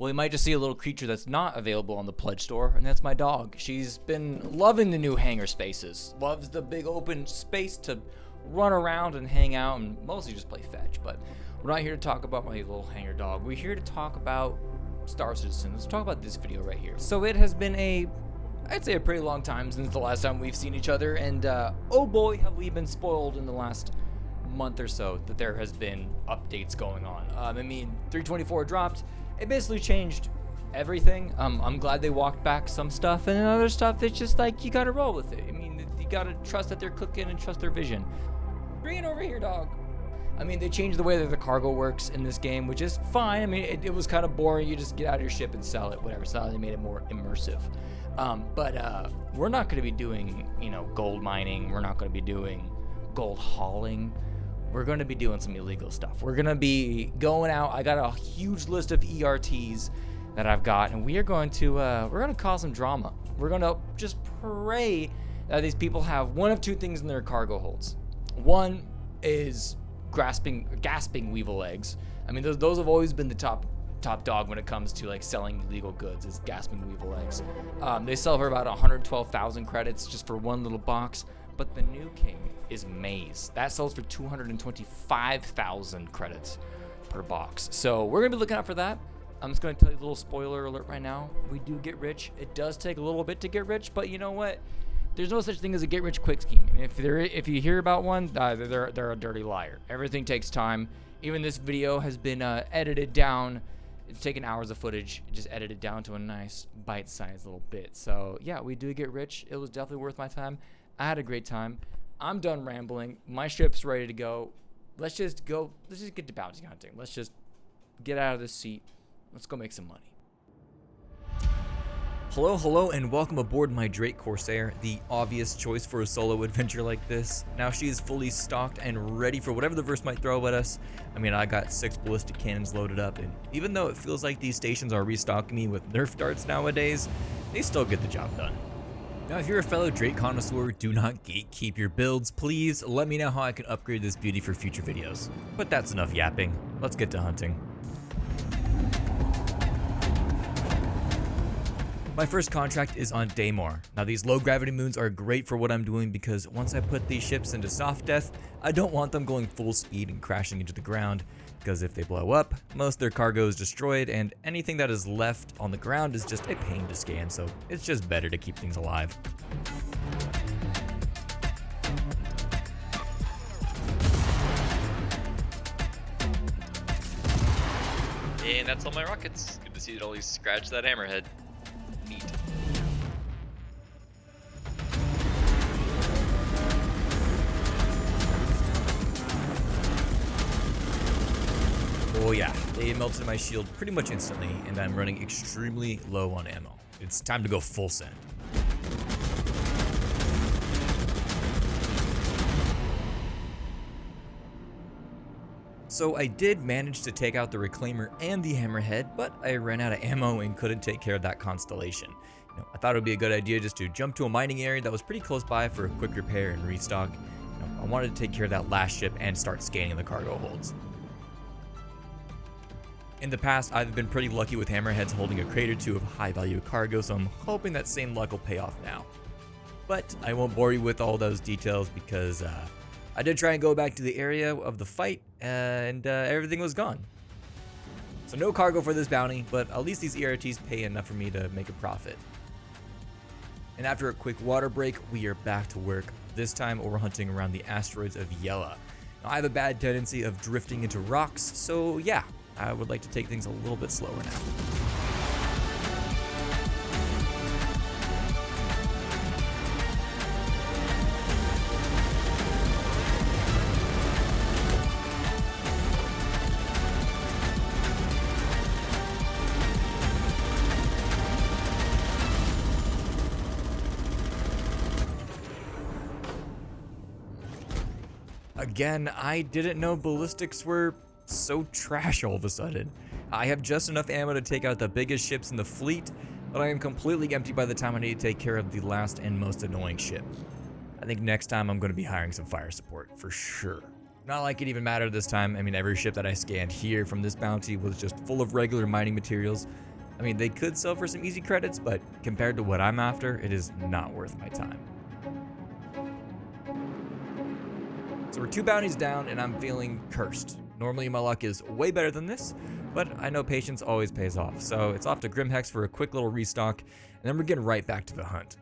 Well, we might just see a little creature that's not available on the pledge store, and that's my dog. She's been loving the new hangar spaces, loves the big open space to run around and hang out and mostly just play fetch. But we're not here to talk about my little hangar dog. We're here to talk about Star Citizen. Let's talk about this video right here. So it has been I'd say a pretty long time since the last time we've seen each other, and oh boy, have we been spoiled in the last month or so that there has been updates going on. 324 dropped. It basically changed everything. I'm glad they walked back some stuff, and then other stuff, it's just like, you gotta roll with it. I mean, you gotta trust that they're cooking and trust their vision. Bring it over here, dog. I mean, they changed the way that the cargo works in this game, which is fine. I mean, it was kind of boring. You just get out of your ship and sell it, whatever. So they made it more immersive. But we're not going to be doing, gold mining. We're not going to be doing gold hauling. We're going to be doing some illegal stuff. We're going to be going out. I got a huge list of ERTs that I've got, and we're going to cause some drama. We're going to just pray that these people have one of two things in their cargo holds. One is gasping weevil eggs. I mean, those have always been the top dog when it comes to like selling illegal goods, is gasping weevil eggs. They sell for about 112,000 credits just for one little box. But the new king is maize. That sells for 225,000 credits per box. So we're gonna be looking out for that. I'm just gonna tell you a little spoiler alert right now. We do get rich. It does take a little bit to get rich, but you know what? There's no such thing as a get rich quick scheme. And if you hear about one, they're a dirty liar. Everything takes time. Even this video has been edited down. It's taken hours of footage, just edited down to a nice bite-sized little bit. So yeah, we do get rich. It was definitely worth my time. I had a great time. I'm done rambling. My ship's ready to go. Let's just get to bounty hunting. Let's just get out of this seat. Let's go make some money. Hello, and welcome aboard my Drake Corsair, the obvious choice for a solo adventure like this. Now she is fully stocked and ready for whatever the verse might throw at us. I mean, I got 6 ballistic cannons loaded up, and even though it feels like these stations are restocking me with Nerf darts nowadays, they still get the job done. Now, if you're a fellow Drake connoisseur, do not gatekeep your builds. Please let me know how I can upgrade this beauty for future videos. But that's enough yapping. Let's get to hunting. My first contract is on Daymar. Now, these low gravity moons are great for what I'm doing because once I put these ships into soft death, I don't want them going full speed and crashing into the ground, because if they blow up, most of their cargo is destroyed and anything that is left on the ground is just a pain to scan, so it's just better to keep things alive. And that's all my rockets. Good to see it always scratch that hammerhead. Neat. Oh yeah, they melted my shield pretty much instantly, and I'm running extremely low on ammo. It's time to go full send. So I did manage to take out the Reclaimer and the Hammerhead, but I ran out of ammo and couldn't take care of that Constellation. I thought it would be a good idea just to jump to a mining area that was pretty close by for a quick repair and restock. I wanted to take care of that last ship and start scanning the cargo holds. In the past, I've been pretty lucky with hammerheads holding a crate or two of high value cargo, so I'm hoping that same luck will pay off now. But I won't bore you with all those details because I did try and go back to the area of the fight and everything was gone. So no cargo for this bounty, but at least these ERTs pay enough for me to make a profit. And after a quick water break, we are back to work. This time we're hunting around the asteroids of Yela. Now, I have a bad tendency of drifting into rocks, so yeah, I would like to take things a little bit slower now. Again, I didn't know ballistics were so trash all of a sudden. I have just enough ammo to take out the biggest ships in the fleet, but I am completely empty by the time I need to take care of the last and most annoying ship. I think next time I'm going to be hiring some fire support, for sure. Not like it even mattered this time. I mean, every ship that I scanned here from this bounty was just full of regular mining materials. I mean, they could sell for some easy credits, but compared to what I'm after, it is not worth my time. So we're 2 bounties down, and I'm feeling cursed. Normally my luck is way better than this, but I know patience always pays off. So it's off to Grimhex for a quick little restock, and then we're getting right back to the hunt.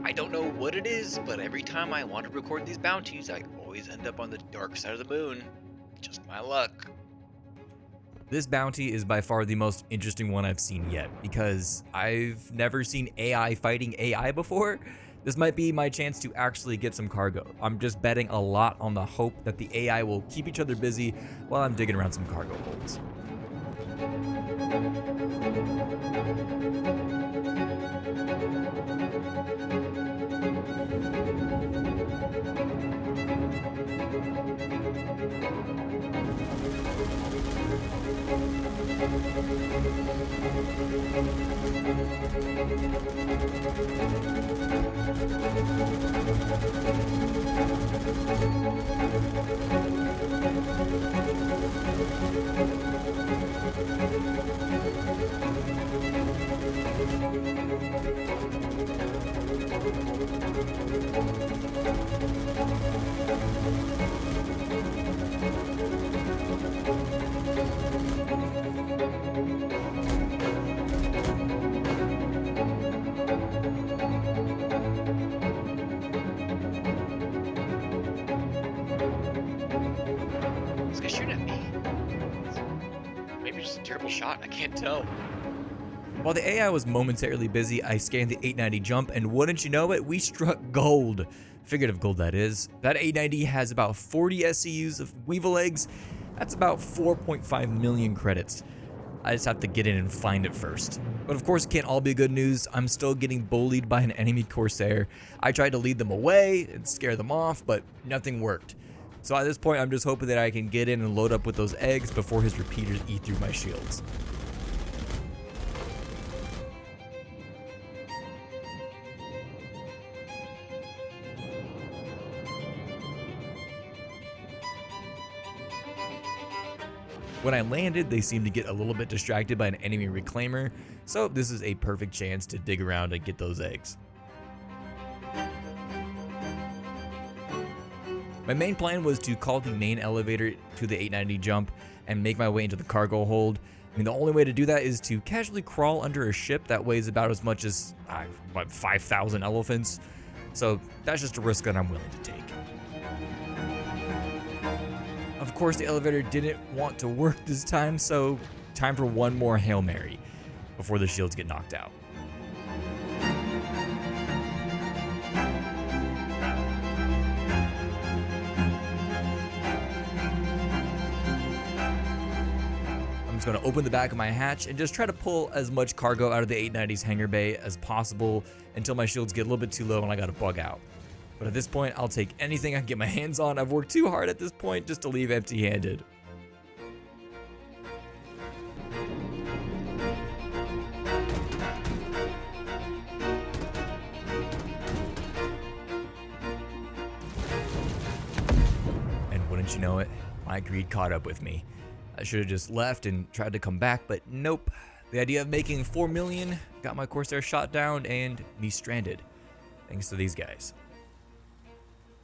I don't know what it is, but every time I want to record these bounties, I always end up on the dark side of the moon. Just my luck. This bounty is by far the most interesting one I've seen yet, because I've never seen AI fighting AI before. This might be my chance to actually get some cargo. I'm just betting a lot on the hope that the AI will keep each other busy while I'm digging around some cargo holds. This guy's shooting at me. Maybe just a terrible shot. I can't tell. While the AI was momentarily busy, I scanned the 890 jump, and wouldn't you know it, we struck gold. Figurative gold, that is. That 890 has about 40 SCUs of Weevil eggs. That's about 4.5 million credits. I just have to get in and find it first. But of course, it can't all be good news. I'm still getting bullied by an enemy Corsair. I tried to lead them away and scare them off, but nothing worked. So at this point, I'm just hoping that I can get in and load up with those eggs before his repeaters eat through my shields. When I landed, they seemed to get a little bit distracted by an enemy reclaimer, so this is a perfect chance to dig around and get those eggs. My main plan was to call the main elevator to the 890 jump and make my way into the cargo hold. I mean, the only way to do that is to casually crawl under a ship that weighs about as much as 5,000 elephants. So that's just a risk that I'm willing to take. Of course, the elevator didn't want to work this time, so time for one more Hail Mary before the shields get knocked out. I'm just going to open the back of my hatch and just try to pull as much cargo out of the 890's hangar bay as possible until my shields get a little bit too low and I got to bug out. But at this point, I'll take anything I can get my hands on. I've worked too hard at this point just to leave empty-handed. And wouldn't you know it, my greed caught up with me. I should have just left and tried to come back, but nope. The idea of making 4 million got my Corsair shot down and me stranded, thanks to these guys.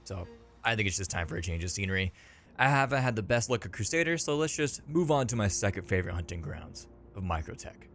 So I think it's just time for a change of scenery. I haven't had the best luck at Crusader, so let's just move on to my second favorite hunting grounds of MICROTECH.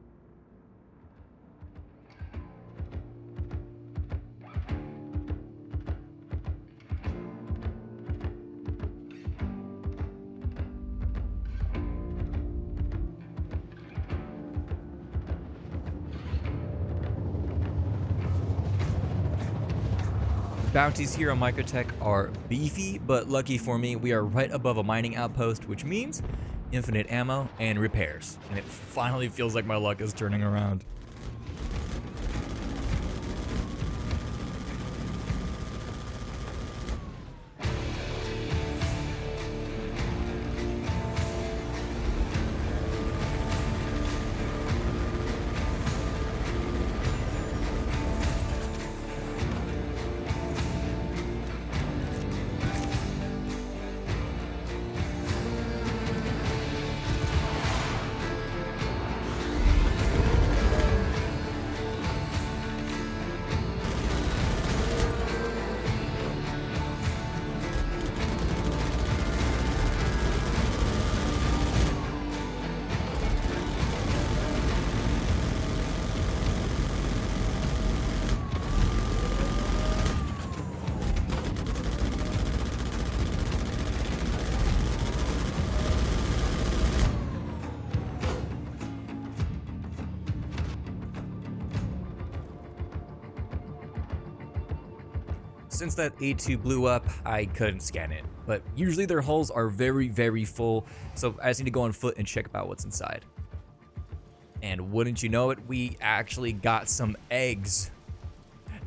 Bounties here on MICROTECH are beefy, but lucky for me, we are right above a mining outpost, which means infinite ammo and repairs. And it finally feels like my luck is turning around. since that A2 blew up, I couldn't scan it. But usually their hulls are very, very full, so I just need to go on foot and check out what's inside. And wouldn't you know it, we actually got some eggs.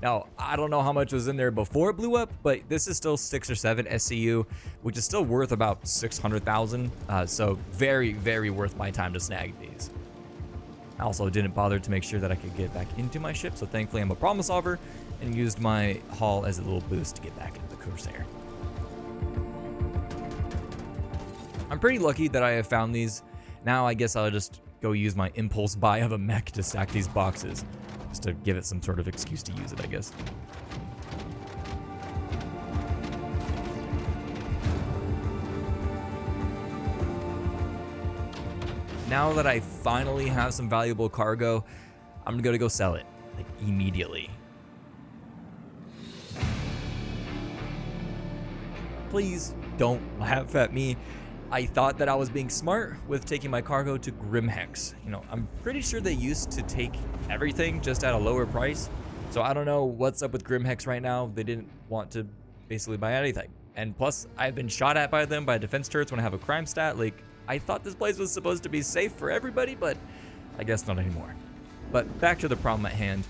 Now, I don't know how much was in there before it blew up, but this is still 6 or 7 SCU, which is still worth about 600,000. So very, very worth my time to snag these. I also didn't bother to make sure that I could get back into my ship, so thankfully I'm a problem solver and used my hull as a little boost to get back into the Corsair. I'm pretty lucky that I have found these. Now I guess I'll just go use my impulse buy of a mech to stack these boxes, just to give it some sort of excuse to use it, I guess. Now that I finally have some valuable cargo, I'm gonna go sell it, like, immediately. Please don't laugh at me. I thought that I was being smart with taking my cargo to Grimhex. You know, I'm pretty sure they used to take everything just at a lower price. So I don't know what's up with Grimhex right now. They didn't want to basically buy anything. And plus, I've been shot at by them by defense turrets when I have a crime stat. Like, I thought this place was supposed to be safe for everybody, but I guess not anymore. But back to the problem at hand.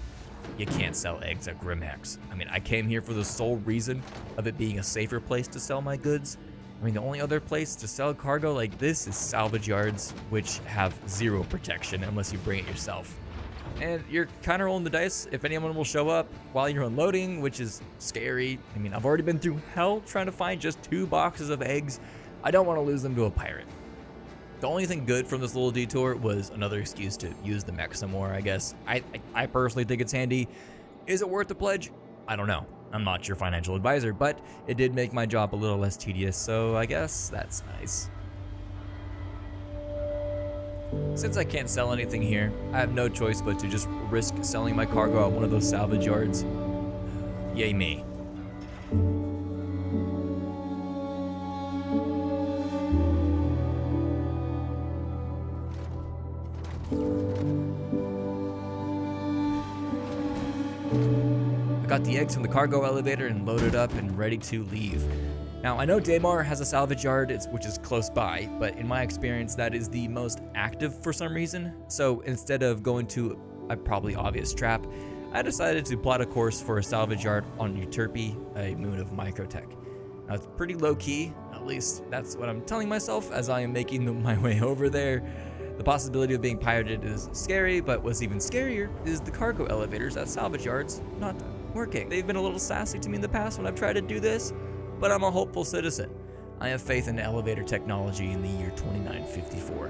You can't sell eggs at Grimhex. I mean, I came here for the sole reason of it being a safer place to sell my goods. I mean, the only other place to sell cargo like this is salvage yards, which have zero protection unless you bring it yourself. And you're kind of rolling the dice if anyone will show up while you're unloading, which is scary. I mean, I've already been through hell trying to find just 2 boxes of eggs. I don't want to lose them to a pirate. The only thing good from this little detour was another excuse to use the mech some more, I guess. I personally think it's handy. Is it worth the pledge? I don't know. I'm not your financial advisor, but it did make my job a little less tedious, so I guess that's nice. Since I can't sell anything here, I have no choice but to just risk selling my cargo at one of those salvage yards. Yay me. Got the eggs from the cargo elevator and loaded up and ready to leave. Now, I know Daymar has a salvage yard, which is close by, but in my experience, that is the most active for some reason. So instead of going to a probably obvious trap, I decided to plot a course for a salvage yard on Euterpe, a moon of MICROTECH. Now, it's pretty low-key, at least that's what I'm telling myself as I am making my way over there. The possibility of being pirated is scary, but what's even scarier is the cargo elevators at salvage yards not working. They've been a little sassy to me in the past when I've tried to do this, but I'm a hopeful citizen. I have faith in elevator technology in the year 2954.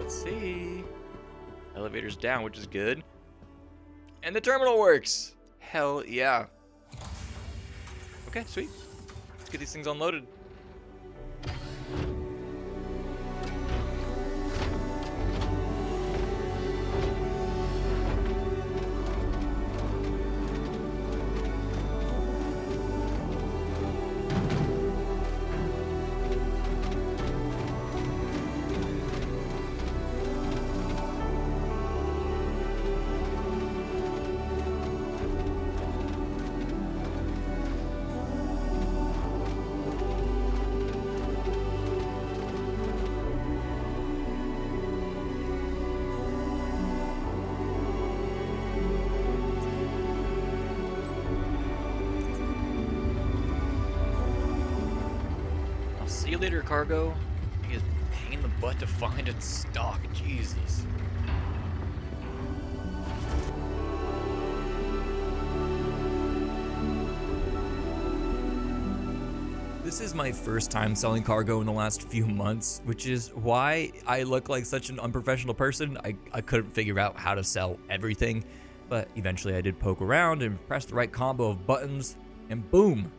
See, elevator's down, which is good, and the terminal works. Hell yeah. Okay, sweet. Let's get these things unloaded. See you later, cargo. It is a pain in the butt to find and stock. Jesus. This is my first time selling cargo in the last few months, which is why I look like such an unprofessional person. I couldn't figure out how to sell everything, but eventually I did poke around and press the right combo of buttons, and boom,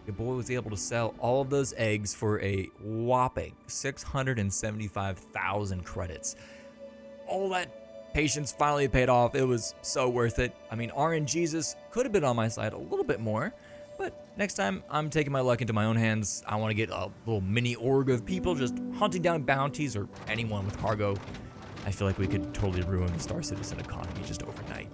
your boy was able to sell all of those eggs for a whopping 675,000 credits. All that patience finally paid off. It was so worth it. I mean, RNGesus could have been on my side a little bit more, but next time I'm taking my luck into my own hands. I want to get a little mini org of people just hunting down bounties or anyone with cargo. I feel like we could totally ruin the Star Citizen economy just overnight.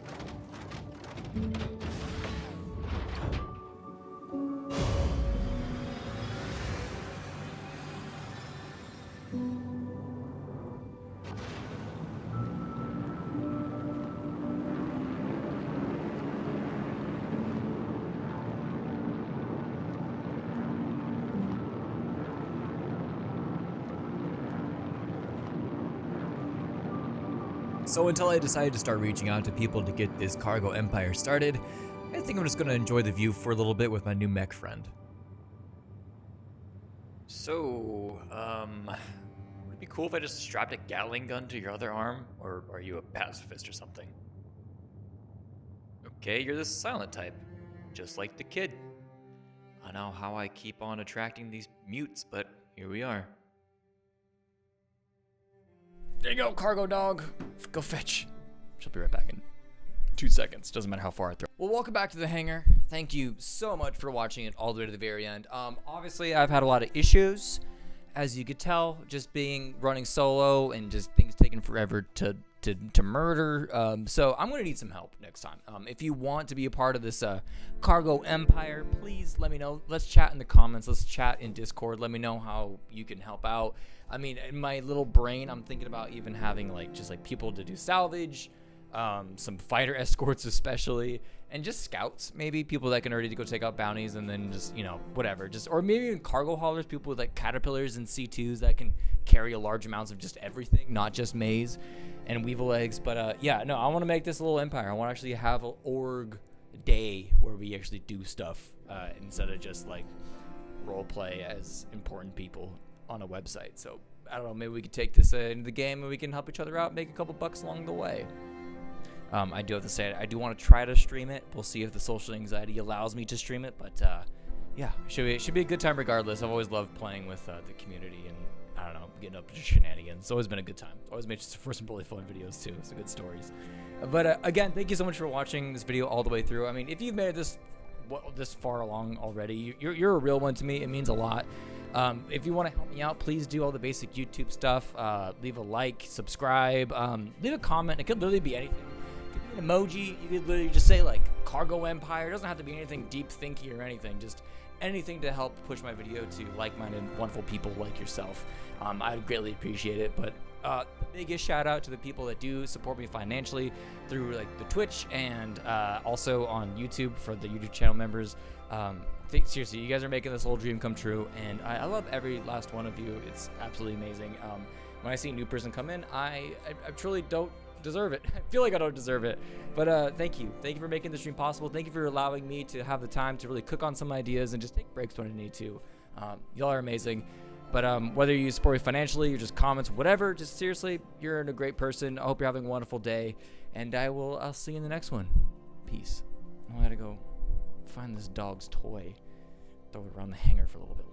So until I decided to start reaching out to people to get this cargo empire started, I think I'm just going to enjoy the view for a little bit with my new mech friend. So, would it be cool if I just strapped a Gatling gun to your other arm? Or are you a pacifist or something? Okay, you're the silent type, just like the kid. I know how I keep on attracting these mutes, but here we are. There you go, cargo dog. Go fetch. She'll be right back in 2 seconds. Doesn't matter how far I throw. Well, welcome back to the hangar. Thank you so much for watching it all the way to the very end. Obviously, I've had a lot of issues, as you could tell, just running solo and just things taking forever to murder. So I'm gonna need some help next time. If you want to be a part of this cargo empire, please let me know. Let's chat in the comments. Let's chat in Discord. Let me know how you can help out. I mean, in my little brain, I'm thinking about even having just people to do salvage, some fighter escorts especially, and just scouts, maybe people that can already go take out bounties, and then just, whatever, or maybe even cargo haulers, people with caterpillars and C2s that can carry a large amounts of just everything, not just maize and weevil eggs. But yeah, no, I want to make this a little empire. I want to actually have an org day where we actually do stuff instead of just role play as important people on a website. So I don't know, maybe we could take this into the game and we can help each other out, make a couple bucks along the way. I do have to say, I do want to try to stream it. We'll see if the social anxiety allows me to stream it, but yeah, it should be a good time regardless. I've always loved playing with the community, and I don't know, getting up to shenanigans. It's always been a good time. Always made for some really fun videos too. Some good stories. But again, thank you so much for watching this video all the way through. I mean, if you've made it this far along already, you're a real one to me. It means a lot. If you want to help me out, please do all the basic YouTube stuff. Leave a like, subscribe, leave a comment. It could literally be anything. It could be an emoji. You could literally just say Cargo Empire. It doesn't have to be anything deep thinky or anything. Just anything to help push my video to like-minded, wonderful people like yourself. I would greatly appreciate it. But the biggest shout out to the people that do support me financially through the Twitch and also on YouTube for the YouTube channel members. Seriously, you guys are making this whole dream come true, and I love every last one of you. It's absolutely amazing. When I see a new person come in, I truly don't deserve it. I feel like I don't deserve it, but thank you for making this dream possible. Thank you for allowing me to have the time to really cook on some ideas and just take breaks when I need to. Y'all are amazing. But whether you support me financially or just comments, whatever, just seriously, you're a great person. I hope you're having a wonderful day, and I'll see you in the next one. Peace. I gotta go find this dog's toy, throw it around the hangar for a little bit longer.